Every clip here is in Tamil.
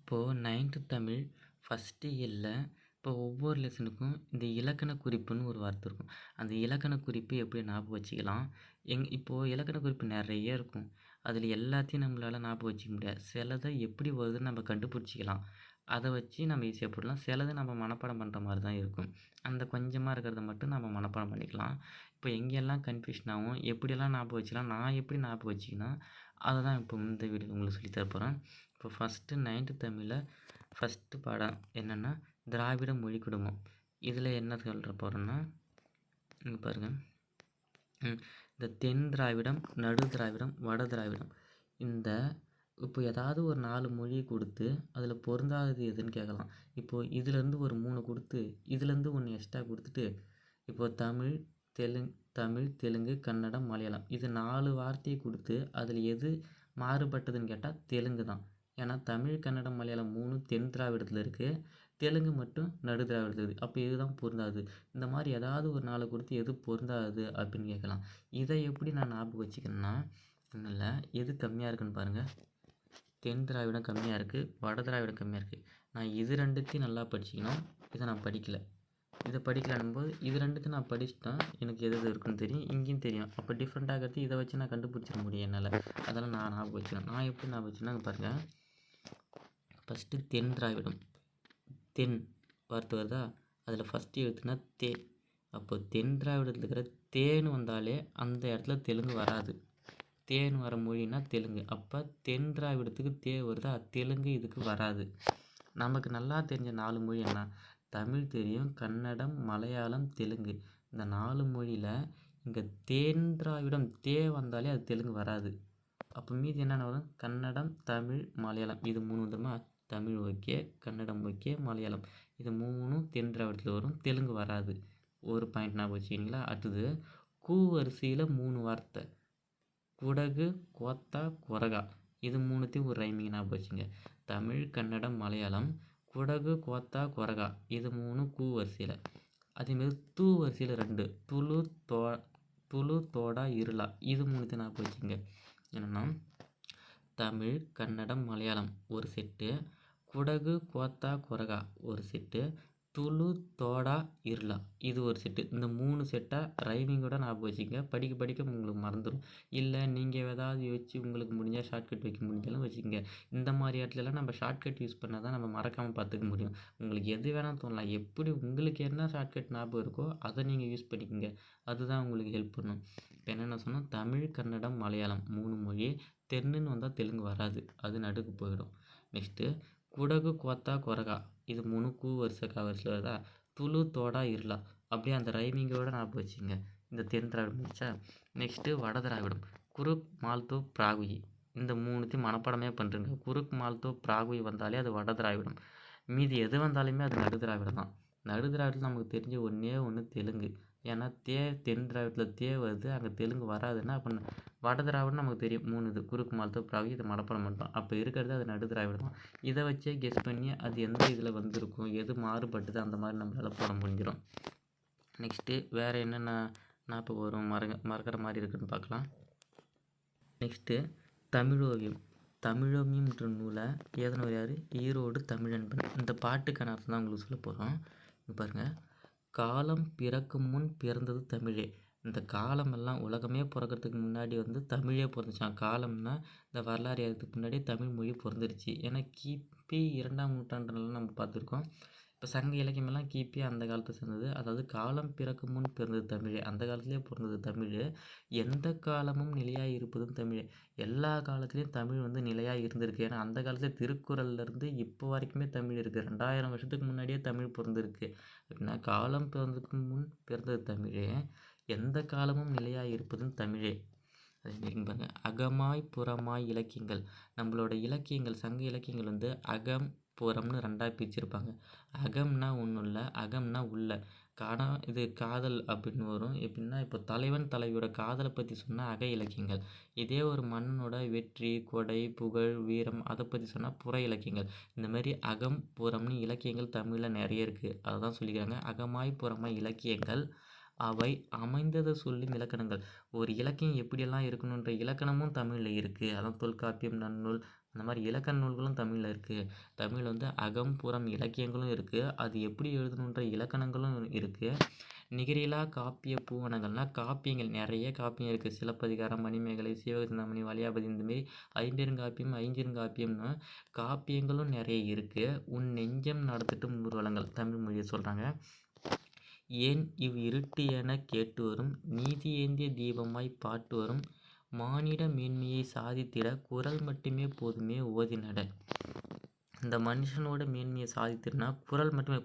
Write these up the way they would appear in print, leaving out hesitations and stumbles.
இப்போது 9th தமிழ் ஃபஸ்ட்டு இயலில் இப்போ ஒவ்வொரு லெசனுக்கும் இந்த இலக்கண குறிப்புன்னு ஒரு வார்த்தை இருக்கும். அந்த இலக்கண குறிப்பு எப்படி ஞாபகம் வச்சுக்கலாம்? இப்போது இலக்கண குறிப்பு நிறைய இருக்கும். அதில் எல்லாத்தையும் நம்மளால ஞாபகம் வச்சுக்க முடியாது. சிலதை எப்படி வருதுன்னு நம்ம கண்டுபிடிச்சிக்கலாம். அதை வச்சு நம்ம ஈஸியாக போடலாம். சிலது நம்ம மனப்பாடம் பண்ணுற மாதிரி தான் இருக்கும். அந்த கொஞ்சமாக இருக்கிறத மட்டும் நம்ம மனப்பாடம் பண்ணிக்கலாம். இப்போ எங்கெல்லாம் கன்ஃப்யூஷன் ஆகும், எப்படியெல்லாம் ஞாபகம் வச்சுக்கலாம், நான் எப்படி ஞாபகம் வச்சுக்கணும், அதை தான் இப்போ இந்த வீடியோ உங்களுக்கு சொல்லி தர போகிறேன். இப்போ ஃபஸ்ட்டு 9th தமிழில் ஃபஸ்ட்டு பாடம் என்னென்னா திராவிட மொழி குடும்பம். இதில் என்ன சொல்கிற போகிறோன்னா இங்கே பாருங்கள். இந்த தென் திராவிடம், நடு திராவிடம், வட திராவிடம், இந்த இப்போ ஏதாவது ஒரு 4 மொழி கொடுத்து அதில் பொருந்தாதது எதுன்னு கேட்கலாம். இப்போது இதுலேருந்து ஒரு 3 கொடுத்து இதுலேருந்து 1 எக்ஸ்ட்ரா கொடுத்துட்டு இப்போது தமிழ், தெலுங்கு, கன்னடம், மலையாளம் இது 4 வார்த்தையை கொடுத்து அதில் எது மாறுபட்டதுன்னு கேட்டால் தெலுங்கு தான். ஏன்னா தமிழ், கன்னடம், மலையாளம் 3 தென் திராவிடத்தில் இருக்குது. தெலுங்கு மட்டும் நடு திராவிடத்தில் இருக்குது. அப்போ இதுதான் பொருந்தாது. இந்த மாதிரி ஏதாவது ஒரு 4 கொடுத்து எது பொருந்தாது அப்படின்னு கேட்கலாம். இதை எப்படி நான் ஞாபகம் வச்சுக்கணுன்னா ஒன்றும் இல்லை, எது கம்மியாக இருக்குன்னு பாருங்கள். தென் திராவிடம் கம்மியாக இருக்குது, வட திராவிடம் கம்மியாக இருக்குது. நான் இது ரெண்டுத்தையும் நல்லா படிச்சுக்கணும். இதை நான் படிக்கலை. இதை படிக்கலான்னும்போது இது ரெண்டுத்தையும் நான் படிச்சுட்டேன். எனக்கு எது எது இருக்குன்னு தெரியும், இங்கேயும் தெரியும். அப்போ டிஃப்ரெண்ட் ஆகிறது இதை வச்சு நான் கண்டுபிடிச்சிட முடியும் என்னால். அதெல்லாம் நான் ஞாபகம் வச்சுக்கணும். நான் எப்படி ஞாபகம் வச்சுன்னா பாருங்கள். ஃபஸ்ட்டு தென் திராவிடம், தென் வார்த்தை வருதா, அதில் ஃபஸ்ட்டு எழுத்துனா தே. அப்போ தென் திராவிடத்தில் இருக்கிற தேன்னு வந்தாலே அந்த இடத்துல தெலுங்கு வராது. தேன்னு வர மொழின்னா தெலுங்கு. அப்போ தென் திராவிடத்துக்கு தே வருதா, தெலுங்கு இதுக்கு வராது. நமக்கு நல்லா தெரிஞ்ச 4 மொழி என்ன? தமிழ் தெரியும், கன்னடம், மலையாளம், தெலுங்கு. இந்த 4 மொழியில் இங்கே தென் திராவிடம் தே வந்தாலே அது தெலுங்கு வராது. அப்போ மீதி என்னென்ன வரும்? கன்னடம், தமிழ், மலையாளம். இது 3 வந்துடுமா? தமிழ் ஓகே, கன்னடம் ஓகே, மலையாளம் இது 3ம் தென் திராவிடத்தில் வரும், தெலுங்கு வராது. ஒரு பாயிண்ட் ஞாபகம் வச்சுக்கிங்களா? அடுத்தது கூ வரிசையில் 3 வார்த்தை, குடகு, கோத்தா, கொரகா. இது 3த்தையும் ஒரு ரைமிங் ஞாபகம் வச்சுங்க. தமிழ், கன்னடம், மலையாளம், குடகு, கோத்தா, கொரகா இது 3 கூ வரிசையில். அதேமாரி தூ வரிசையில் 2, துளு, தோடா, இருளா இது 3த்தையும் ஞாபகம் வச்சுங்க. என்னென்னா தமிழ், கன்னடம், மலையாளம் ஒரு செட்டு, குடகு, கோத்தா, கொரகா ஒரு செட்டு, துளு, தோடா, இருளா இது ஒரு செட்டு. இந்த 3 செட்டாக ரைமிங்கோட ஞாபகம் வச்சுங்க. படிக்க படிக்க உங்களுக்கு மறந்துடும். இல்லை நீங்கள் ஏதாவது யோசிச்சு உங்களுக்கு முடிஞ்சால் ஷார்ட்கட் வைக்க முடிஞ்சாலும் வச்சுக்கோங்க. இந்த மாதிரி இடத்துலலாம் நம்ம ஷார்ட்கட் யூஸ் பண்ணால் தான் நம்ம மறக்காமல் பார்த்துக்க முடியும். உங்களுக்கு எது வேணால் தோணலாம். எப்படி உங்களுக்கு என்ன ஷார்ட்கட் ஞாபகம் இருக்கோ அதை நீங்கள் யூஸ் பண்ணிக்கோங்க. அதுதான் உங்களுக்கு ஹெல்ப் பண்ணும். இப்போ என்னென்ன சொன்னால் தமிழ், கன்னடம், மலையாளம் 3 மொழி. தென்னுன்னு வந்தால் தெலுங்கு வராது, அது நடுக்கு போயிடும். நெக்ஸ்ட்டு குடகு, கோத்தா, கொரகா இது 3 கூ வரிசை வரிசையில் வருதா, துளு, தோடா, இருளா அப்படியே அந்த ரைமிங்கோட ஞாபகம் வச்சுங்க. இந்த தென் திராவிடம் முடிச்சா. நெக்ஸ்ட்டு வட திராவிடம், குருக், மால்தோ, பிராகுயி இந்த 3த்தையும் மனப்பாடமே பண்ணுறங்க. குருக், மால்தோ, பிராகுயி வந்தாலே அது வட திராவிடம். மீதி எது வந்தாலுமே அது நடு திராவிடம் தான். நடு திராவிடத்தில் நமக்கு தெரிஞ்ச ஒன்றே ஒன்று தெலுங்கு. ஏன்னா தென் திராவிடத்தில் தே வருது, அங்கே தெலுங்கு வராதுன்னா அப்போ வட திராவிடம் நமக்கு தெரியும் 3 இது, குறுக்கு, மால்தோ, பிராகுயி இதை மனப்பாடம் பண்ணிட்டோம். அப்போ இருக்கிறது அது நடு திராவிடம் தான். இதை வச்சே கெஸ் பண்ணி அது எந்த இதில் வந்திருக்கும், எது மாறுபட்டது அந்த மாதிரி நம்மளால் போட முடிஞ்சிடும். நெக்ஸ்ட்டு வேறு என்னென்ன ஞாபகம் வரும் மறக்கிற மாதிரி இருக்குதுன்னு பார்க்கலாம். நெக்ஸ்ட்டு தமிழோவியம். தமிழோவியம்ன்ற நூலை எழுதினவர் யார்? ஈரோடு தமிழன்பன். இந்த பாட்டுக்கான அர்த்தம் தான் உங்களுக்கு சொல்ல போகிறோம். பாருங்கள். காலம் பிறக்கும் முன் பிறந்தது தமிழே. இந்த காலமெல்லாம் உலகமே பிறக்கிறதுக்கு முன்னாடி தமிழே பிறந்துச்சான். காலம்னா இந்த வரலாறு எழுதுறதுக்கு முன்னாடி தமிழ் மொழி பிறந்துருச்சு. ஏன்னா கிபி 2ஆம் நூற்றாண்டுலாம் நம்ம பார்த்துருக்கோம். இப்போ சங்க இலக்கியமெல்லாம் கிபி அந்த காலத்தை சேர்ந்தது. அதாவது காலம் பிறக்கும் முன் பிறந்தது தமிழே. அந்த காலத்துலேயே பிறந்தது தமிழ். எந்த காலமும் நிலையாக இருப்பதும் தமிழே. எல்லா காலத்துலேயும் தமிழ் நிலையாக இருந்திருக்கு. ஏன்னா அந்த காலத்தில் திருக்குறள்லேருந்து இப்போ வரைக்குமே தமிழ் இருக்குது. 2000 வருஷத்துக்கு முன்னாடியே தமிழ் பிறந்திருக்கு. அப்படின்னா காலம் பிறந்ததுக்கு முன் பிறந்தது தமிழே, எந்த காலமும் நிலையாக இருப்பதும் தமிழே. அதேமாரி பாருங்க, அகமாய் புறமாய் இலக்கியங்கள். நம்மளோட இலக்கியங்கள் சங்க இலக்கியங்கள் அகம் புறம்னு 2ஆக பிரிச்சிருப்பாங்க. அகம்னா ஒன்றும் இல்லை, அகம்னா உள்ள. இது காதல் அப்படின்னு வரும். எப்படின்னா இப்போ தலைவன் தலைவியோட காதலை பற்றி சொன்னால் அக இலக்கியங்கள். இதே ஒரு மன்னனோட வெற்றி, கொடை, புகழ், வீரம் அதை பற்றி சொன்னால் புற இலக்கியங்கள். இந்த மாதிரி அகம் புறம்னு இலக்கியங்கள் தமிழில் நிறைய இருக்குது. அதை தான் சொல்லிக்கிறாங்க. அகமாய் புறமாய் இலக்கியங்கள் அவை அமைந்ததை சொல்லும் இலக்கணங்கள். ஒரு இலக்கியம் எப்படியெல்லாம் இருக்கணுன்ற இலக்கணமும் தமிழில் இருக்குது. அதான் தொல்காப்பியம், நன்னூல், அந்த மாதிரி இலக்கண நூல்களும் தமிழில் இருக்குது. தமிழ் வந்து அகம் புறம் இலக்கியங்களும் இருக்குது. அது எப்படி எழுதணுன்ற இலக்கணங்களும் இருக்குது. நிகரிலா காப்பிய பூவனங்கள்னால் காப்பியங்கள் நிறைய காப்பியம் இருக்குது. சிலப்பதிகாரம், மணிமேகலை, சீவகசிந்தாமணி, வளையாபதி, இந்தமாரி ஐம்பெருங்காப்பியம், ஐஞ்சிறுகாப்பியம்னு காப்பியங்களும் நிறைய இருக்குது. உன் நெஞ்சம் நடத்தட்டும் ஊர்வலங்கள் தமிழ் மொழியை சொல்கிறாங்க. ஏன் இவ் இருட்டு எனக் கேட்டு வரும் நீதி ஏந்திய தீபமாய் பாட்டு வரும் மானிட மேன்மையை சாதித்திட குரல் மட்டுமே போதுமே ஓதி நட. இந்த மனுஷனோட மேன்மையை சாதித்திடனா குரல் மட்டுமே.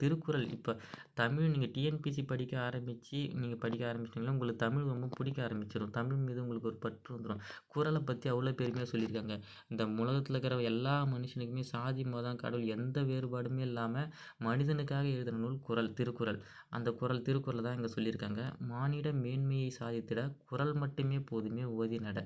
திருக்குறள். இப்போ தமிழ் நீங்கள் டிஎன்பிஎஸ்சி படிக்க ஆரம்பிச்சிட்டிங்களா உங்களுக்கு தமிழ் ரொம்ப பிடிக்க ஆரம்பிச்சிடும். தமிழ் மீது உங்களுக்கு ஒரு பற்று வந்துடும். குறளை பற்றி அவ்வளோ பெருமையாக சொல்லியிருக்காங்க. இந்த உலகத்தில் இருக்கிற எல்லா மனுஷனுக்குமே சாதி மதம் கடவுள் எந்த வேறுபாடுமே இல்லாமல் மனிதனுக்காக எழுதின நூல் திருக்குறள். அந்த திருக்குறளை தான் இங்கே சொல்லியிருக்காங்க. மானிட மேன்மையை சாதித்திட குரல் மட்டுமே போதுமே ஓதி நட.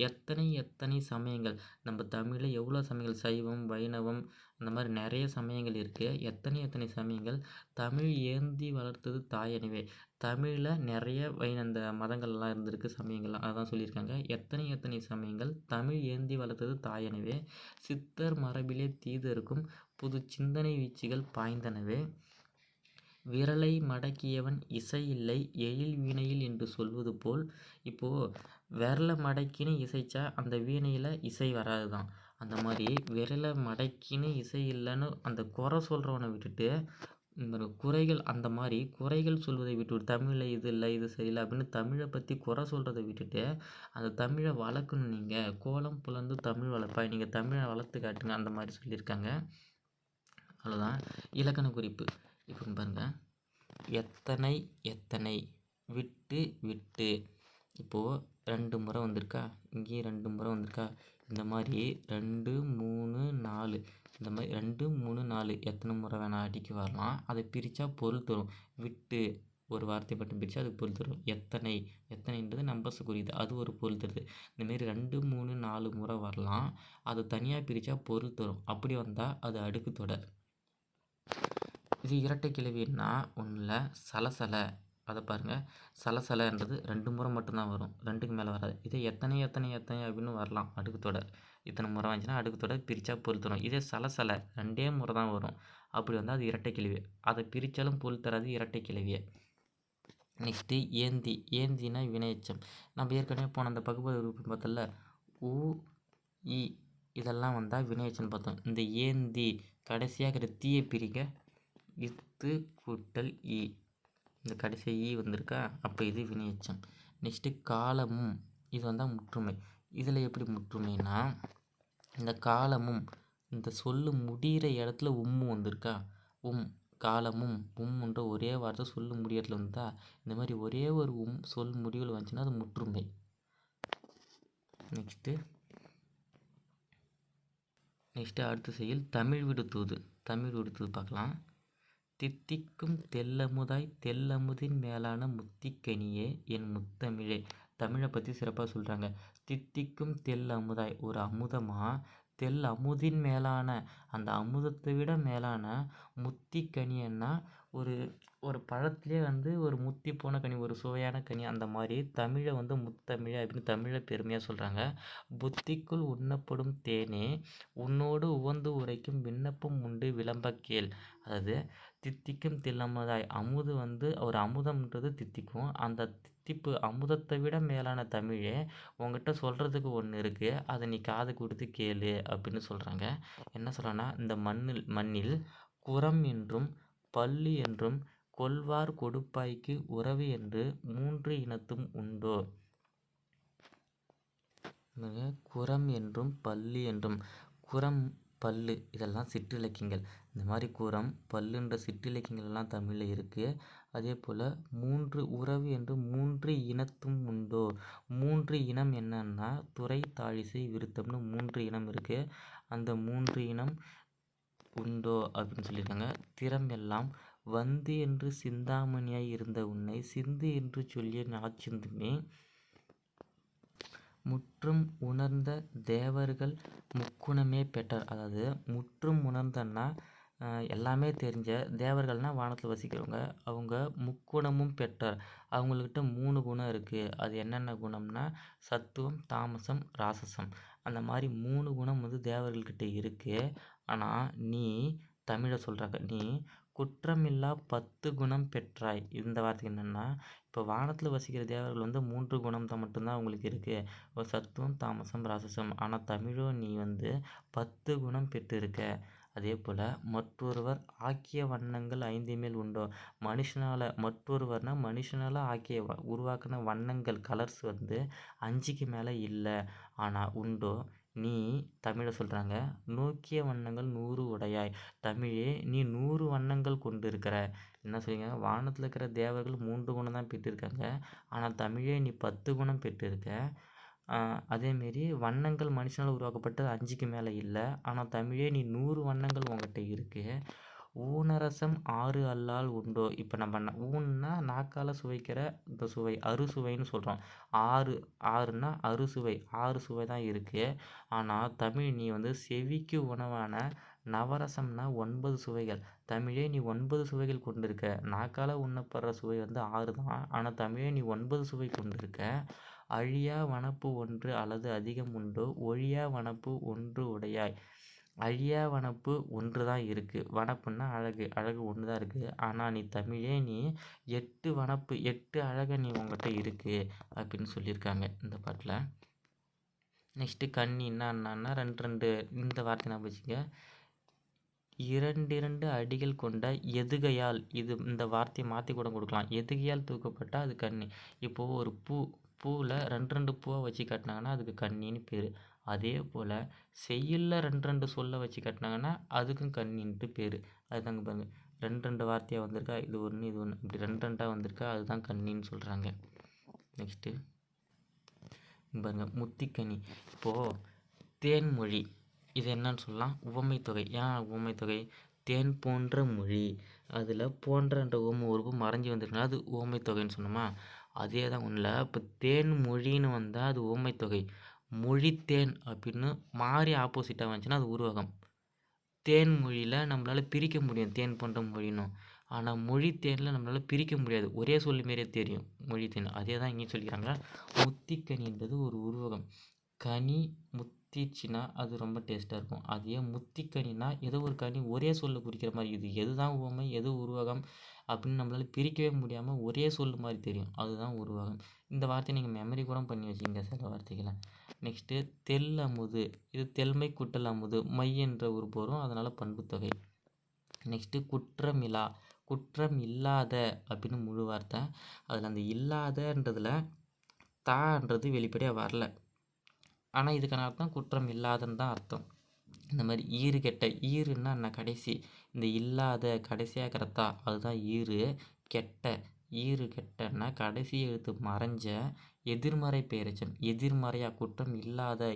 எத்தனை சமயங்கள் நம்ம தமிழில் எவ்வளோ சமயங்கள் சைவம், வைணவம் அந்த மாதிரி நிறைய சமயங்கள் இருக்குது. எத்தனை சமயங்கள் தமிழ் ஏந்தி வளர்த்தது தாயனவே. தமிழில் நிறைய அந்த மதங்கள்லாம் இருந்திருக்கு, சமயங்கள்லாம் அதான் சொல்லியிருக்காங்க. எத்தனை சமயங்கள் தமிழ் ஏந்தி வளர்த்தது தாயனவே. சித்தர் மரபிலே தீதருக்கும் புது சிந்தனை வீச்சுகள் பாய்ந்தனவே. விரலை மடக்கியவன் இசை இல்லை எழில் வீணையில் என்று சொல்வது போல். இப்போது விரலை மடக்கின்னு இசைச்சா அந்த வீணையில் இசை வராது தான். அந்த மாதிரி விரலை மடக்கின்னு இசை இல்லைன்னு அந்த குறை சொல்கிறவனை விட்டுட்டு குறைகள் அந்த மாதிரி குறைகள் சொல்வதை விட்டு தமிழில் இது இல்லை இது சரியில்லை அப்படின்னு தமிழை பற்றி குறை சொல்கிறத விட்டுட்டு அந்த தமிழை வளர்க்கணும். நீங்கள் கோலம் புலந்து தமிழ் வளர்ப்பாய், நீங்கள் தமிழை வளர்த்து காட்டுங்க அந்த மாதிரி சொல்லியிருக்காங்க. அவ்வளோதான். இலக்கண குறிப்பு இப்போ பாருங்கள். எத்தனை விட்டு விட்டு. இப்போது 2 முறை வந்திருக்கா, இங்கேயும் 2 முறை வந்திருக்கா. இந்த மாதிரி 2, 3, 4 இந்த மாதிரி 2, 3, 4 எத்தனை முறை வேணால் அடிக்க வரலாம். அதை பிரித்தா பொருள் தரும். விட்டு ஒரு வார்த்தை மட்டும் பிரித்தா அது பொருள் தரும். எத்தனைன்றது நம்பர்ஸ் குறியுது, அது ஒரு பொருள் தருது. இந்தமாரி 2, 3, 4 முறை வரலாம். அதை தனியாக பிரித்தா பொருள் தரும். அப்படி வந்தால் அது அடுக்கு தொடர். இது இரட்டை கிளவின்னா ஒன்றும் இல்லை, சலசலை. அதை பாருங்கள். சலசலைன்றது 2 முறை மட்டும்தான் வரும், 2க்கு மேலே வராது. இதே எத்தனை அப்படின்னு வரலாம் அடுக்கு தொடர். இத்தனை முறை வந்துச்சுன்னா அடுக்கு தொடர் பிரித்தா பொருள் தரும். இதே சலசலை 2 முறை தான் வரும். அப்படி வந்தால் அது இரட்டை கிளவி. அதை பிரித்தாலும் பொருள் தராது இரட்டை கிளவியை. நெக்ஸ்ட்டு ஏந்தினா வினையெச்சம். நம்ம ஏற்கனவே போன அந்த பகுப்பாய்வு உறுப்பு பார்த்தல உ இ இதெல்லாம் வந்தால் வினையெச்சம்னு பார்த்தோம். இந்த ஏந்தி கடைசியாக இருக்கிற தீயை பிரிக்க இத்து கூட்டல் இ. இந்த கடைசி ஈ வந்திருக்கா, அப்போ இது வினையெச்சம். நெக்ஸ்ட்டு காலமும் இது வந்தால் முற்றுமை. இதில் எப்படி முற்றுமைனா இந்த காலமும் இந்த சொல்லு முடிகிற இடத்துல உம்மு வந்திருக்கா, காலமும் உம்முன்ற ஒரே வார்த்தை சொல்லு முடியறதுல வந்தா இந்த மாதிரி ஒரே ஒரு சொல் முடிவில் வந்துச்சுன்னா அது முற்றுமை. நெக்ஸ்ட்டு அடுத்த செயல் தமிழ் விடுத்தூது பார்க்கலாம். தித்திக்கும் தெல்லமுதின் மேலான முத்திக்கனியே என் முத்தமிழே. தமிழை பற்றி சிறப்பாக சொல்கிறாங்க. தித்திக்கும் தெல்லமுதாய் ஒரு அமுதமாக, அமுதின் மேலான அந்த அமுதத்தை விட மேலான முத்திக்கனின்னா ஒரு பழத்துலேயே ஒரு முத்தி போன கனி, ஒரு சுவையான கனி. அந்த மாதிரி தமிழை முத்தமிழை அப்படின்னு தமிழை பெருமையாக சொல்கிறாங்க. புத்திக்குள் உண்ணப்படும் தேனே உன்னோடு உவந்து உரைக்கும் விண்ணப்பம் உண்டு விளம்ப கேள். அதாவது தித்திக்கும் தில்லமுதாய் அமுது ஒரு அமுதம்ன்றது தித்திக்கும். அந்த தித்திப்பு அமுதத்தை விட மேலான தமிழே உங்ககிட்ட சொல்கிறதுக்கு ஒன்று இருக்குது, அதை நீ காது கொடுத்து கேளு அப்படின்னு சொல்கிறாங்க. என்ன சொல்கிறேன்னா, இந்த மண்ணில் குரம் என்றும் பல்லு என்றும் கொள்வார் கொடுப்பாய்க்கு உறவு என்று 3 இனத்தும் உண்டோ. குரம் என்றும் பல்லு என்றும். குரம் பல்லு இதெல்லாம் சிற்றிலக்கியங்கள். இந்த மாதிரி குரம் பல்லுன்ற சிற்றிலக்கியங்கள் எல்லாம் தமிழில் இருக்குது. அதே போல் 3 உறவு என்று 3 இனத்தும் உண்டோ. 3 இனம் என்னன்னா துறை, தாழிசை, விருத்தம்னு 3 இனம் இருக்குது. அந்த 3 இனம் உண்டோ அப்படின்னு சொல்லியிருக்காங்க. திறம் எல்லாம் வந்து என்று சிந்தாமணியாய் இருந்த உன்னை சிந்து என்று சொல்லிய நாச்சிந்துமே. முற்றும் உணர்ந்த தேவர்கள் முக்குணமே பெற்றார். அதாவது முற்றும் உணர்ந்தன்னா எல்லாமே தெரிஞ்ச தேவர்கள்னால் வானத்தில் வசிக்கிறவங்க, அவங்க முக்குணமும் பெற்றார். அவங்கக்கிட்ட 3 குணம் இருக்குது. அது என்னென்ன குணம்னா சத்துவம், தாமசம், ராசசம். அந்த மாதிரி 3 குணம் வந்து தேவர்கள்கிட்ட இருக்கு. ஆனா, நீ தமிழ சொல்றாங்க. நீ குற்றமில்லா 10 குணம் பெற்றாய். இந்த வார்த்தைக்கு என்னன்னா, இப்போ வானத்தில வசிக்கிற தேவர்கள் வந்து 3 குணம் தான் மட்டும் தான் அவங்களுக்கு இருக்கு. ஒரு சத்துவம், தாமசம், ராசசம். ஆனா தமிழோ நீ வந்து 10 குணம் பெற்றிருக்க. அதேபோல மற்றொருவர் ஆக்கிய வண்ணங்கள் 5 மேல் உண்டோ? மற்றொருவர்னா மனுஷனால ஆக்கிய உருவாக்குன வண்ணங்கள் கலர்ஸ் வந்து 5க்கு மேல இல்ல. ஆனா உண்டோ? நீ தமிழ சொல்றாங்க. நோக்கிய வண்ணங்கள் 100 உடையாய். தமிழே நீ 100 வண்ணங்கள் கொண்டிருக்கிற. என்ன சொல்றீங்க? வானத்தில இருக்கிற தேவர்கள் 3 குணம் தான் பெற்றிருக்காங்க. ஆனா தமிழே நீ 10 குணம் பெற்றிருக்க. அதேமாரி வண்ணங்கள் மனுஷனால உருவாக்கப்பட்டது 5க்கு மேல இல்ல. ஆனா தமிழே நீ 100 வண்ணங்கள் உன்கிட்ட இருக்கு. ஊனரசம் 6 அல்லால் உண்டோ? இப்ப நம்ம ஊன்னா நாக்கால சுவைக்கிற இந்த சுவை, அறுசுவைன்னு சொல்றோம். 6ன்னா அறுசுவை. 6 சுவை தான் இருக்கு. ஆனா தமிழ் நீ வந்து செவிக்கு உணவான நவரசம்னா 9 சுவைகள். தமிழே நீ 9 சுவைகள் கொண்டிருக்க. நாக்கால உண்ணப்படுற சுவை வந்து 6 தான். ஆனா தமிழே நீ 9 சுவை கொண்டிருக்க. அழியா வனப்பு ஒன்று அல்லது அதிகம் உண்டோ? ஒழியா வனப்பு ஒன்று உடையாய். அழியா வனப்பு ஒன்று தான் இருக்கு. வனப்புன்னா அழகு. அழகு ஒன்று தான் இருக்கு. ஆனா நீ தமிழே நீ 8 வனப்பு 8 அழகு நீ உன்கிட்ட இருக்கு அப்படின்னு சொல்லியிருக்காங்க இந்த பாட்டுல. நெக்ஸ்ட்டு கன்னின்னா என்னன்னா 2 இந்த வார்த்தை ஞாபகம் வச்சுக்க. 2 அடிகள் கொண்ட எதுகையால் இந்த வார்த்தையை மாற்றி கூட கொடுக்கலாம். எதுகையால் தூக்கப்பட்டா அது கன்னி. இப்போது ஒரு பூவில் 2 பூவை வச்சு கட்டினாங்கன்னா அதுக்கு கன்னின்னு பேர். அதே போல் செய்யுளில் 2 சொல்ல வச்சு கட்டினாங்கன்னா அதுக்கும் கன்னின்ட்டு பேர். அதுதாங்க பாருங்க 2 வார்த்தையாக வந்திருக்கா, இது ஒன்று இது ஒன்று, இப்படி 2 வந்திருக்கா, அதுதான் கன்னின்னு சொல்கிறாங்க. நெக்ஸ்ட்டு பாருங்க முத்திக்கனி. இப்போது தேன்மொழி இது என்னன்னு சொல்லலாம்? உவமை தொகை. ஏன் உவமை தொகை? தேன் போன்ற மொழி, அதில் போன்றன்ற உவமை உறுப்பு மறைஞ்சி வந்திருக்குன்னா அது உவமை தொகைன்னு சொன்னோமா? அதே தான் ஒன்றில் இப்போ தேன் மொழின்னு வந்தால் அது உவமை தொகை. மொழி தேன் அப்படின்னு மாறி ஆப்போசிட்டாக வந்துச்சுன்னா அது உருவகம். தேன் மொழியில் நம்மளால் பிரிக்க முடியும் தேன் போன்ற மொழினும். ஆனால் மொழி தேனில் நம்மளால் பிரிக்க முடியாது. ஒரே சொல்லு மாரியே தெரியும் மொழி தேன். அதே தான் இங்கேயும் சொல்லிக்கிறாங்க. முத்திக்கனின்றது ஒரு உருவகம். கனி முத்திச்சுன்னா அது ரொம்ப டேஸ்ட்டாக இருக்கும். அதே முத்திக்கனின்னா ஏதோ ஒரு கனி ஒரே சொல்லை குறிக்கிற மாதிரி. இது எது தான் உவமை எது உருவகம் அப்படின்னு நம்மளால் பிரிக்கவே முடியாமல் ஒரே சொல் மாதிரி தெரியும். அதுதான் உருவகம். இந்த வார்த்தையை நீங்கள் மெமரி கூட பண்ணி வச்சுங்க சில வார்த்தைகளை. நெக்ஸ்ட்டு தெல் அமுது. இது தெல்மை குட்டல் அமுது. மை என்ற உறுப்பு வரும். அதனால் பண்புத்தொகை. நெக்ஸ்ட்டு குற்றமிலா. குற்றம் இல்லாத அப்படின்னு முழு வார்த்தை. அதில் அந்த இல்லாதன்றதில் தான்றது வெளிப்படையாக வரல. ஆனால் இதுக்கான அர்த்தம் குற்றம் இல்லாதன்னு தான் அர்த்தம். இந்த மாதிரி ஈறு கெட்ட. ஈறுன்னா என்ன? கடைசி. இந்த இல்லாத கடைசியாக இருக்கிறதா அதுதான் ஈறு. கெட்ட. ஈறு கெட்டன்னா கடைசி எழுத்து மறைஞ்ச எதிர்மறை பெயரெச்சம். எதிர்மறையாக குற்றம் இல்லாத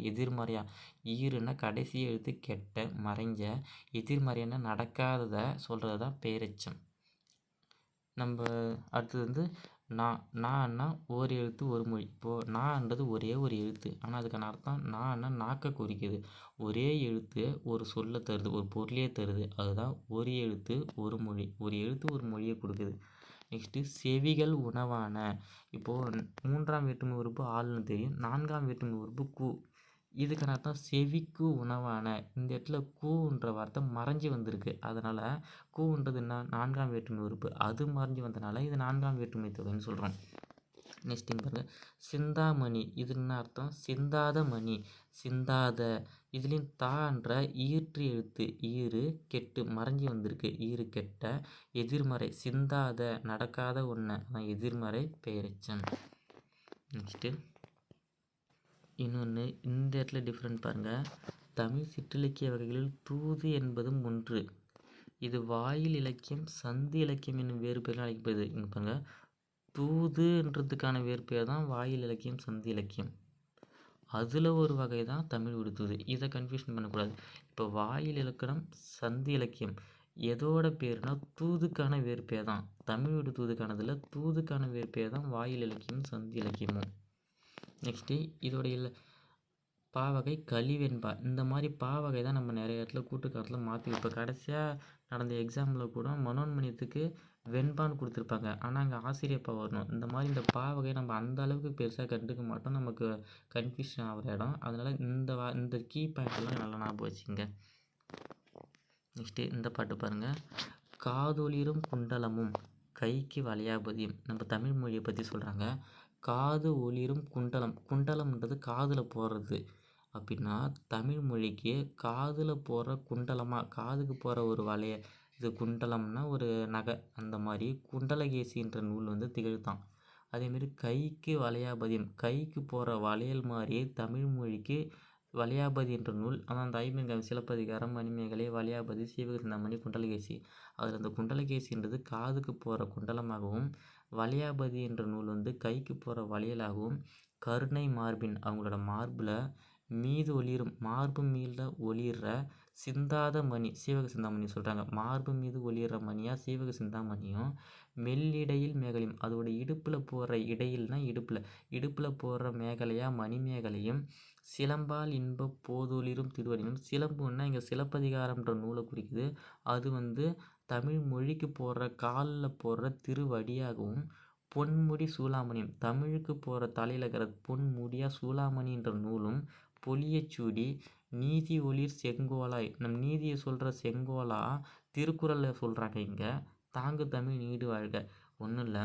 எதிர்மறையாக. ஈறுன்னா கடைசி எழுத்து கெட்ட மறைஞ்ச எதிர்மறையான நடக்காததை சொல்கிறது தான் பெயரெச்சம். நம்ம அடுத்தது வந்து நான்னா ஒரு எழுத்து ஒரு மொழி. இப்போது நான்றது ஒரே ஒரு எழுத்து. ஆனால் அதுக்கான அர்த்தம் நான்னா நாக்கை குறிக்குது. ஒரே எழுத்து ஒரு சொல்லை தருது, ஒரு பொருளையே தருது. அதுதான் ஒரு எழுத்து ஒரு மொழி. ஒரு எழுத்து ஒரு மொழியை கொடுக்குது. நெக்ஸ்ட்டு செவிகள் உணவான. இப்போது 3ஆம் வேற்றுமை உறுப்பு ஆள்னு தெரியும். 4ஆம் வேற்றுமை உறுப்பு கூ. இதுக்கான அர்த்தம் செவிக்கு உணவான. இந்த இடத்துல கூன்ற வார்த்தை மறைஞ்சி வந்திருக்கு. அதனால் கூன்றது என்ன? 4ஆம் வேற்றுமை உறுப்பு. அது மறைஞ்சி வந்தனால இது 4ஆம் வேற்றுமை தொகைன்னு சொல்கிறோம். நெக்ஸ்ட் பாருங்க சிந்தாமணி. இது என்ன அர்த்தம்? சிந்தாத மணி. சிந்தாத. இதுலேயும் தான்ற ஈற்று எழுத்து. ஈறு கெட்டு மறைஞ்சி வந்திருக்கு. ஈறு கெட்ட எதிர்மறை. சிந்தாத நடக்காத ஒன்று அதான் எதிர்மறை பெயரெச்சம். நெக்ஸ்ட்டு இன்னொன்று இந்த இடத்துல டிஃப்ரெண்ட் பாருங்கள். தமிழ் சிற்றிலக்கிய வகைகளில் தூது என்பதும் ஒன்று. இது வாயில் இலக்கியம் சந்து இலக்கியம் என்னும் வேறு பெயரால் அழைக்கப்படுது. இங்கே பாருங்கள் தூதுன்றதுக்கான வேறு பெயர் தான் வாயில் இலக்கியம் சந்து இலக்கியம். அதில் ஒரு வகை தான் தமிழ் விடுதூது. இதை கன்ஃபியூஷன் பண்ணக்கூடாது. இப்போ வாயில் இலக்கணம் சந்து இலக்கியம் எதோட பேர்னா தூதுக்கான வேறு பெயர் தான். தமிழ் விடுதூதுக்கானதில் தூதுக்கான வேறு பெயர் தான் வாயில் இலக்கியம் சந்து இலக்கியமும். நெக்ஸ்ட்டு இதோடைய பாவகை, கலிவெண்பா இந்த மாரி பாவகை தான் நம்ம நெறைய இடத்துல கூட்டுக்காலத்துல மாத்தி இப்ப கடைசியா நடந்த எக்ஸாம்ல கூட மனோன்மணியத்துக்கு வெண்பான்னு குடுத்துருப்பாங்க. ஆனா, அங்க ஆசிரியப்பா வரணும். இந்த மாரி இந்த பாவகை நம்ம அந்த அளவுக்கு பெருசா கண்டுக்க மாட்டோம். நமக்கு கன்ஃப்யூஷன் ஆவுற இடம். அதனால இந்த கீ பாயிண்ட்லாம் நல்லா ஞாபகம் வச்சுக்கங்க. நெக்ஸ்ட்டு இந்த பாட்டு பாருங்க. காதொளிரும் குண்டலமும் கைக்கு வளையாபதியும். நம்ம தமிழ் மொழிய பத்தி சொல்றாங்க. காது ஒளிரும் குண்டலம். குண்டலம்ன்றது காதுல போடுறது. அப்படின்னா தமிழ் மொழிக்கு காதுல போடுற குண்டலமா காதுக்கு போடுற ஒரு வளைய இது குண்டலம்னா ஒரு நகை அந்த மாதிரி குண்டலகேசின்ற நூல் வந்து திகழ்தான். அதேமாரி கைக்கு வளையாபதியம் கைக்கு போகிற வளையல் மாதிரியே தமிழ் மொழிக்கு வளையாபதி என்ற நூல். ஆனால் அந்த ஐம்பெருங்காவியம் சிலப்பதிகாரம் மணிமேகலை வளையாபதி சீவக சிந்தாமணி குண்டலகேசி அதில் அந்த குண்டலகேசின்றது காதுக்கு போகிற குண்டலமாகவும் வளையாபதி என்ற நூல் வந்து கைக்கு போகிற வளையலாகவும் கருணை மார்பின் அவங்களோட மார்பில் மீது ஒளிரும் மார்பு மீத ஒளிர்ற சிந்தாத மணி சீவக சிந்தாமணி சொல்கிறாங்க. மார்பு மீது ஒளிர்ற மணியாக சீவக சிந்தாமணியும் மெல்லிடையில் மேகலையும் அதோட இடுப்பில் போடுற இடையில்னா இடுப்பில் போடுற மேகலையாக மணிமேகலையும் சிலம்பால் இன்ப போதொளிரும் திருவடினும். சிலம்புன்னா இங்கே சிலப்பதிகாரம்ன்ற நூலை குறிக்குது. அது வந்து தமிழ் மொழிக்கு போடுற காலில் போடுற திருவடியாகவும் பொன்முடி சூளாமணியும் தமிழுக்கு போகிற தலையில் இருக்கிற பொன்முடியாக சூளாமணின்ற நூலும் பொலியச்சூடி நீதி ஒளிர் செங்கோலாய் நம் நீதியை சொல்கிற செங்கோலா திருக்குறளில் சொல்கிறாங்க. இங்கே தாங்கு தமிழ் நீடு வாழ்க. ஒன்றும் இல்லை,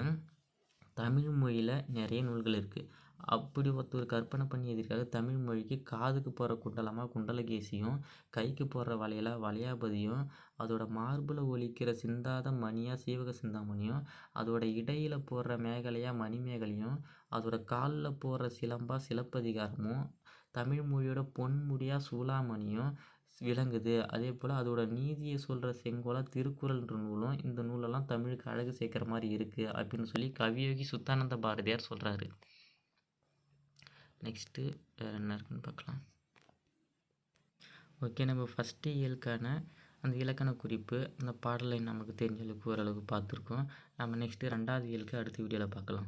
தமிழ் மொழியில் நிறைய நூல்கள் இருக்குது. அப்படி ஒருத்தர் கற்பனை பண்ணி எதிர்க்காக தமிழ் மொழிக்கு காதுக்கு போகிற குண்டலமாக குண்டலகேசியும் கைக்கு போடுற வளையலாக வளையாபதியும் அதோட மார்பில் ஒலிக்கிற சிந்தாத மணியாக சீவக சிந்தாமணியும் அதோட இடையில் போடுற மேகலையாக மணிமேகலையும் அதோட காலில் போடுற சிலம்பா சிலப்பதிகாரமும் தமிழ் மொழியோட பொன்முடியாக சூளாமணியும் விளங்குது. அதே போல் அதோட நீதியை சொல்கிற செங்கோலா திருக்குறள்ன்ற நூலும் இந்த நூலெல்லாம் தமிழுக்கு அழகு சேர்க்குற மாதிரி இருக்குது அப்படின்னு சொல்லி கவியோகி சுத்தானந்த பாரதியார் சொல்கிறாரு. நெக்ஸ்ட்டு வேறு என்ன இருக்குன்னு பார்க்கலாம். ஓகே, நம்ம ஃபஸ்ட்டு இயலுக்கான அந்த இலக்கண குறிப்பு அந்த பாடலை நமக்கு தெரிஞ்ச அளவுக்கு ஓரளவுக்கு பார்த்துருக்கோம். நம்ம நெக்ஸ்ட்டு 2வது இயலுக்கு அடுத்த வீடியோவில் பார்க்கலாம்.